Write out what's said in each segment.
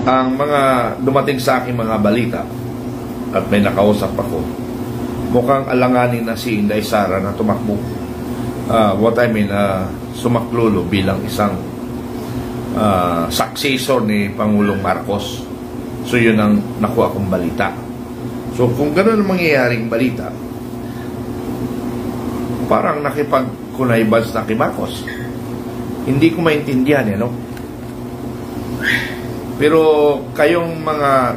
Ang mga dumating sa aking mga balita at may nakausap ako, mukhang alanganin na si Inday Sara na tumakbo. Sumaklolo bilang isang successor ni Pangulong Marcos. So yun ang nakuha kong balita. So kung gano'n ang mangyayaring balita, parang nakipag-kunaybans na kay Marcos. Hindi ko maintindihan, no? Pero kayong mga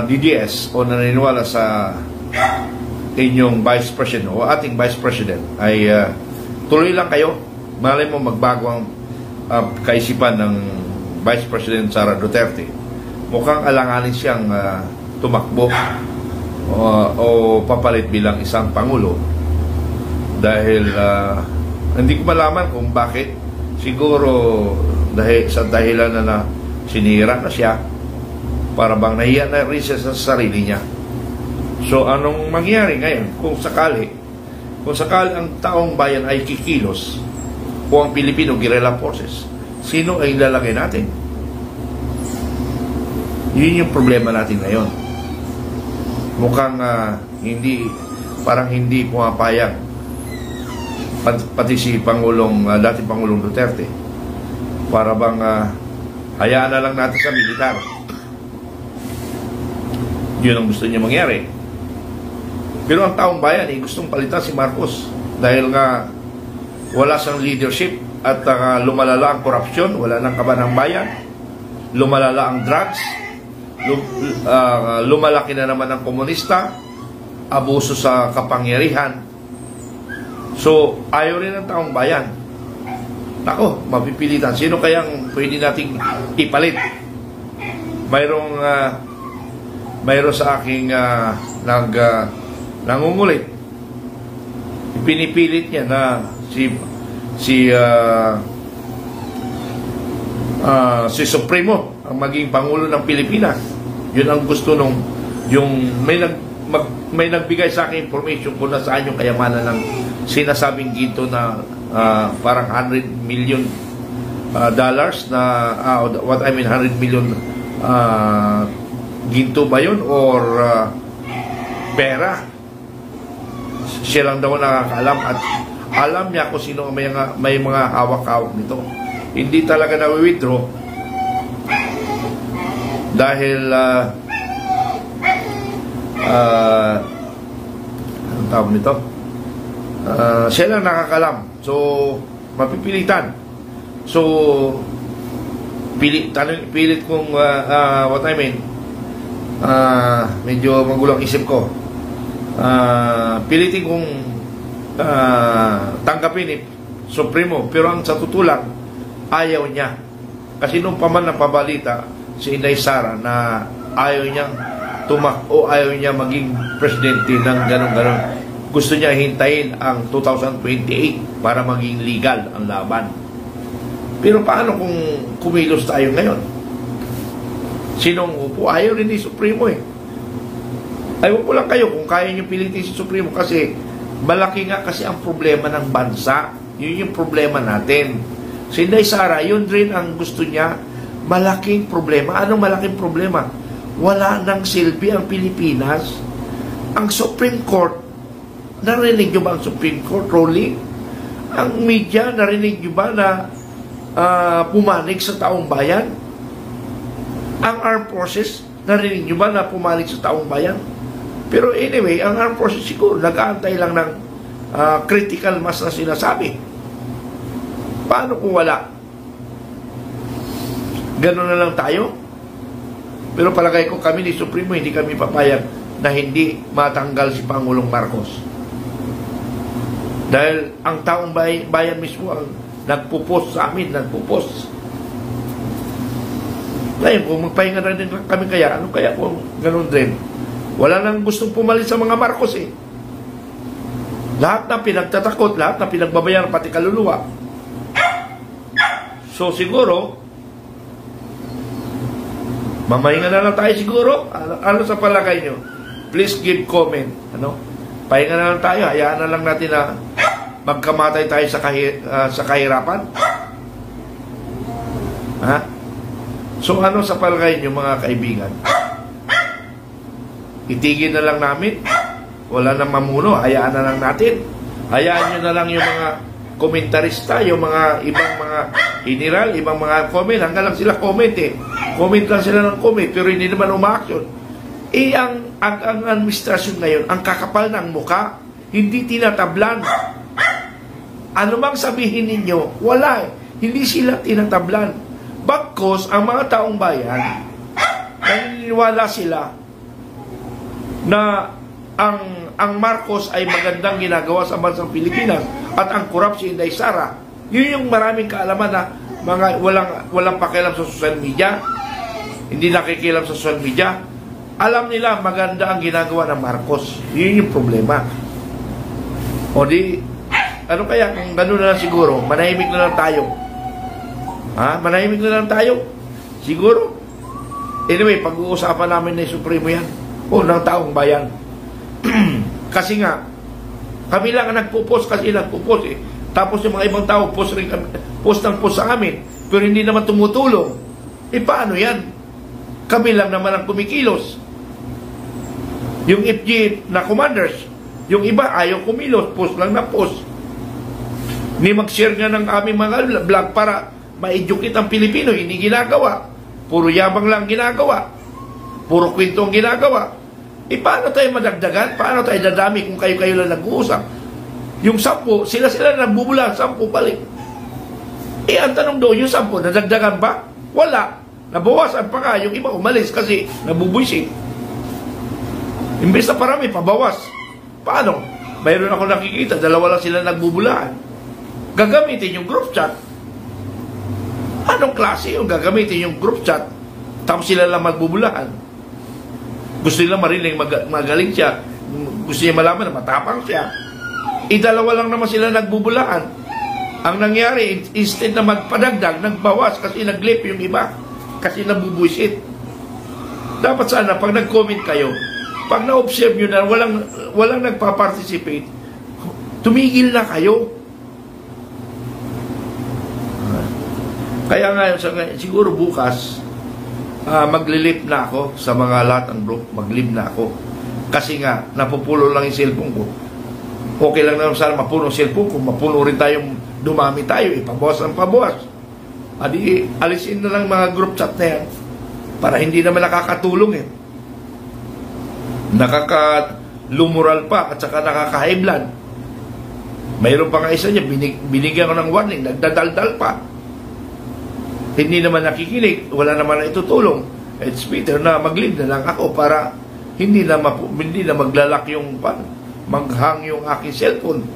DDS o naniniwala sa inyong Vice President o ating Vice President ay tuloy lang kayo. Malay mo magbago ang kaisipan ng Vice President Sara Duterte. Mukhang alanganin siyang tumakbo o papalit bilang isang Pangulo dahil hindi ko malaman kung bakit. Siguro dahil sa dahilan na sinira na siya, para bang nahiya na rin siya sa sarili niya. So anong mangyari ngayon kung sakali ang taong bayan ay kikilos o ang Filipino guerrilla forces, sino ay ilalagay natin? Yun yung problema natin ngayon. Mukhang parang hindi pumapayag pati si dating Pangulong Duterte. Para bang hayaan na lang natin sa militar. Yun ang gusto niya mangyari. Pero ang taong bayan gustong palitan si Marcos dahil nga wala siyang leadership at lumalala ang korupsyon, wala nang kaban ng bayan, lumalala ang drugs, lumalaki na naman ang komunista, abuso sa kapangyarihan. So ayaw rin ng taong bayan. Nako, mapipilitan. Sino kayang pwede nating ipalit? Mayroon sa aking nangungulit. Pinipilit niya na si Supremo ang maging Pangulo ng Pilipinas. Yun ang gusto may nagbigay sa akin information kung nasaan yung kayamanan ng sinasabing ginto na parang $100 million dollars na 100 million ginto ba yun or pera. Siya lang daw nakakaalam at alam niya kung sino may mga hawak-hawak nito. Hindi talaga na-withdraw dahil anong tawag nito? Siya lang nakakalam. So mapipilitan. So pilit kong medyo magulang isip ko. Pilitin kong tanggapin ni Supremo, pero ang sa tutulang ayaw niya. Kasi nung paman napabalita si Inday Sara na ayaw niyang tumakbo, ayaw niya maging presidente ng ganon-ganon. Gusto niya hintayin ang 2028 para maging legal ang laban. Pero paano kung kumilos tayo ngayon? Sinong upo? Ayaw rin ni Supremo Ayaw ko lang kayo kung kaya niyo pilitin si Supremo kasi malaki nga kasi ang problema ng bansa. Yun yung problema natin. Si Inday Sara, yun rin ang gusto niya. Malaking problema. Anong malaking problema? Wala nang silbi ang Pilipinas. Ang Supreme Court, narinig nyo ba ang Supreme Court ruling? Ang media, narinig nyo ba na pumanig sa taong bayan? Ang Armed Forces, narinig nyo ba na pumanig sa taong bayan? Pero anyway, ang Armed Forces siguro nag-aantay lang ng critical mass na sinasabi. Paano kung wala? Ganun na lang tayo? Pero palagay ko kami ni Supremo, hindi kami papayag na hindi matanggal si Pangulong Marcos. Dahil ang taong bayan mismo ang nagpo-post sa amin, nagpo-post. Ngayon, kung magpahinga na rin kami kaya, ano kaya kung ganun din? Wala nang gustong pumalit sa mga Marcos Lahat na pinagtatakot, lahat na pinagbabayan, pati kaluluwa. So siguro, mamahinga na lang tayo siguro. Ano sa palagay nyo? Please give comment. Pahinga na lang tayo. Hayaan na lang natin na magkamatay tayo sa kahirapan. Ha? So ano sa palagay niyo mga kaibigan? Itigil na lang namin? Wala na mamuno, hayaan na lang natin. Hayaan nyo na lang yung mga komentarista, yung mga ibang mga general, ibang mga comment, hanggang lang sila comment eh. Comment lang sila ng comment, pero hindi naman umaaksyon. Eh, ang administrasyon ngayon, ang kakapal ng muka, hindi tinatablan. Ano mang sabihin ninyo, wala eh. Hindi sila tinatablan. Bagkos, ang mga taong bayan, naniniwala sila na ang Marcos ay magandang ginagawa sa bansang Pilipinas at ang corrupt si Inday Sara. Yun yung maraming kaalaman na mga walang pakialam sa social media, hindi nakikialam sa social media. Alam nila maganda ang ginagawa ng Marcos. Yun yung problema. O di, ano kaya kung gano'n na lang siguro, manahimik na lang tayo. Ha? Manahimik na lang tayo. Siguro. Anyway, pag-uusapan namin na yung Supremo yan. O ng taong bayan. Kasi nga, kami lang ang nagpo-post kasi nagpo-post eh. Tapos yung mga ibang tao, post ng post sa amin. Pero hindi naman tumutulong. Eh paano yan? Kami lang naman ang kumikilos. Yung FG na commanders, yung iba ayaw kumilos, post lang na post. Ni mag-share nga ng aming mga vlog para ma-educate ang Pilipino, hindi ginagawa. Puro yabang lang ginagawa. Puro kwento ang ginagawa. E paano tayo madagdagan? Paano tayo dadami kung kayo-kayo lang nag-uusap? Yung 10, sila nagbubula, 10 balik. Eh ang tanong doon, yung 10, nadagdagan ba? Wala. Nabawasan pa nga, yung iba umalis kasi nabubuisit. Imbes na parami, pabawas. Paano? Mayroon ako nakikita, 2 lang sila nagbubulaan. Gagamitin yung group chat. Anong klase yung gagamitin yung group chat? Tapos sila lang magbubulaan. Gusto nila marinig magaling siya. Gusto niya malaman na matapang siya. 2 lang naman sila nagbubulaan. Ang nangyari, instead na magpadagdag, nagbawas kasi naglip yung iba. Kasi nabubuisit. Dapat sana, pag nag-comment kayo, pag na-observe nyo na walang nagpa-participate, tumigil na kayo. Kaya nga, siguro bukas, maglilip na ako sa mga lahat ng group, maglib na ako. Kasi nga, napupulo lang yung cellphone ko. Okay lang naman sana mapuno yung cellphone ko, mapuno rin tayong dumami tayo, ipabawas ang pabawas. Adi, alisin na lang mga group chat na yan para hindi naman nakakatulong eh. Nakaka-lumural pa at saka nakaka-high blood. Mayroon pa nga isa niya, binigyan ko ng warning, nagdadaldal pa. Hindi naman nakikinig, wala naman na itutulong. It's better na mag-leave na lang ako para hindi na maglalak yung maghang yung aking cellphone.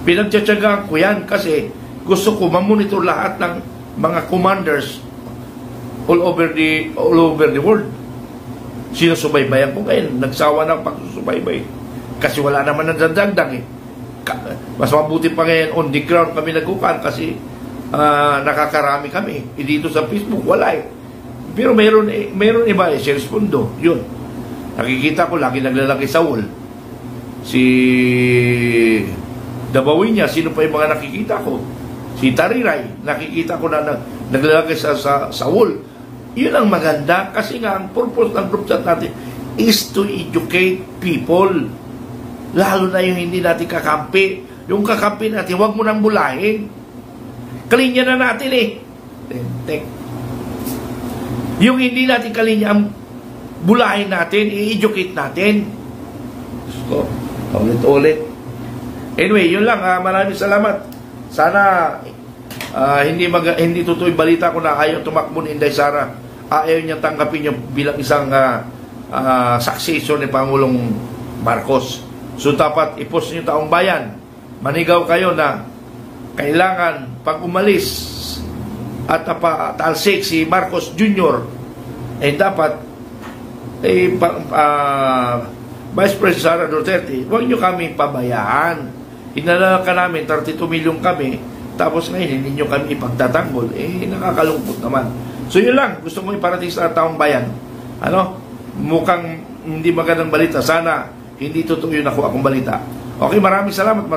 Pinagtsatsagaan ko yan kasi gusto ko mamonitor lahat ng mga commanders all over the world. Sinusubaybayan ko ngayon, nagsawa ng pagsusubaybay. Kasi wala naman nadadagdag eh. Mas mabuti pa ngayon on the ground kami nagkukan kasi nakakarami kami. Dito sa Facebook, wala eh. Pero mayroon iba eh, si Respondo, yun. Nakikita ko, lagi naglalagay sa wall. Si Dabawi niya, sino pa yung mga nakikita ko? Si Tariray, nakikita ko na naglalagay sa wall. Yun ang maganda kasi nga ang purpose ng group chat natin is to educate people. Lalo na yung hindi natin kakampi. Yung kakampi natin, huwag mo nang bulahin. Kalinya na natin eh. Yung hindi natin kalinya, ang bulahin natin, i-educate natin. So, ulit-ulit. Anyway, yun lang. Maraming salamat. Sana hindi totoo yung balita ko na ayaw tumakbo ni Inday Sara. Ayaw niya tanggapin yung bilang isang successor ni Pangulong Marcos. So dapat i-post niyo taong bayan. Manigaw kayo na kailangan pag umalis at talsik si Marcos Jr. dapat Vice President Sara Duterte, huwag nyo kami pabayaan. Inalala ka namin, 32 milyon kami, tapos ngayon hindi nyo kami ipagtatanggol. Nakakalungkot naman. So yun lang, gusto mo iparating sa taong bayan. Mukhang hindi magandang balita. Sana hindi totoo yun ako akong balita. Okay, maraming salamat.